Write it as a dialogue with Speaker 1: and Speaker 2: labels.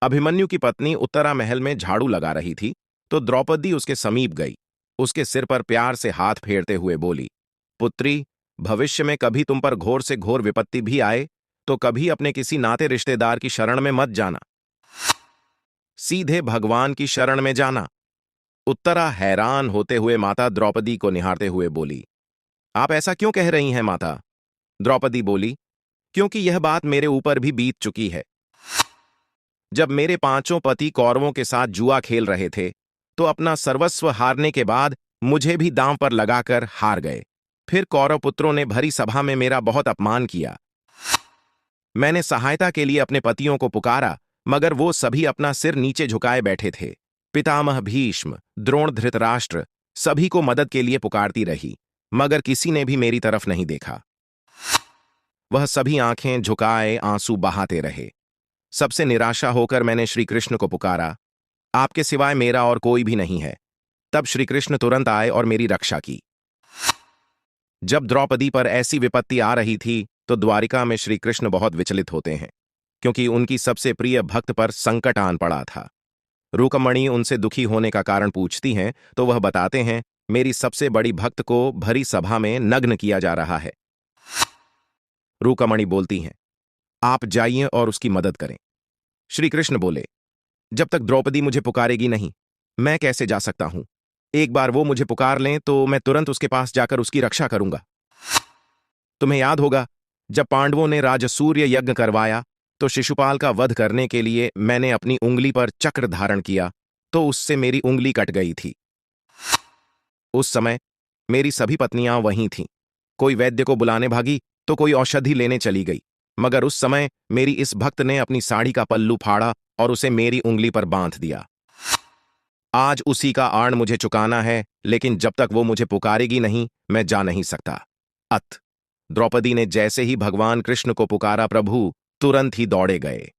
Speaker 1: अभिमन्यु की पत्नी उत्तरा महल में झाड़ू लगा रही थी तो द्रौपदी उसके समीप गई। उसके सिर पर प्यार से हाथ फेरते हुए बोली, पुत्री, भविष्य में कभी तुम पर घोर से घोर विपत्ति भी आए तो कभी अपने किसी नाते रिश्तेदार की शरण में मत जाना, सीधे भगवान की शरण में जाना। उत्तरा हैरान होते हुए माता द्रौपदी को निहारते हुए बोली, आप ऐसा क्यों कह रही हैं माता? द्रौपदी बोली, क्योंकि यह बात मेरे ऊपर भी बीत चुकी है। जब मेरे पांचों पति कौरवों के साथ जुआ खेल रहे थे तो अपना सर्वस्व हारने के बाद मुझे भी दांव पर लगाकर हार गए। फिर कौरव पुत्रों ने भरी सभा में मेरा बहुत अपमान किया। मैंने सहायता के लिए अपने पतियों को पुकारा मगर वो सभी अपना सिर नीचे झुकाए बैठे थे। पितामह भीष्म, द्रोण, धृतराष्ट्र सभी को मदद के लिए पुकारती रही मगर किसी ने भी मेरी तरफ नहीं देखा। वह सभी आंखें झुकाए आंसू बहाते रहे। सबसे निराशा होकर मैंने श्री कृष्ण को पुकारा, आपके सिवाय मेरा और कोई भी नहीं है। तब श्री कृष्ण तुरंत आए और मेरी रक्षा की। जब द्रौपदी पर ऐसी विपत्ति आ रही थी तो द्वारिका में श्री कृष्ण बहुत विचलित होते हैं क्योंकि उनकी सबसे प्रिय भक्त पर संकट आन पड़ा था। रुक्मणी उनसे दुखी होने का कारण पूछती हैं तो वह बताते हैं, मेरी सबसे बड़ी भक्त को भरी सभा में नग्न किया जा रहा है। रुक्मणी बोलती हैं, आप जाइए और उसकी मदद करें। श्री कृष्ण बोले, जब तक द्रौपदी मुझे पुकारेगी नहीं मैं कैसे जा सकता हूं? एक बार वो मुझे पुकार लें तो मैं तुरंत उसके पास जाकर उसकी रक्षा करूंगा। तुम्हें याद होगा जब पांडवों ने राजसूर्य यज्ञ करवाया तो शिशुपाल का वध करने के लिए मैंने अपनी उंगली पर चक्र धारण किया तो उससे मेरी उंगली कट गई थी। उस समय मेरी सभी पत्नियां वहीं थीं। कोई वैद्य को बुलाने भागी तो कोई औषधि लेने चली गई मगर उस समय मेरी इस भक्त ने अपनी साड़ी का पल्लू फाड़ा और उसे मेरी उंगली पर बांध दिया। आज उसी का आड़ मुझे चुकाना है लेकिन जब तक वो मुझे पुकारेगी नहीं मैं जा नहीं सकता। द्रौपदी ने जैसे ही भगवान कृष्ण को पुकारा प्रभु तुरंत ही दौड़े गए।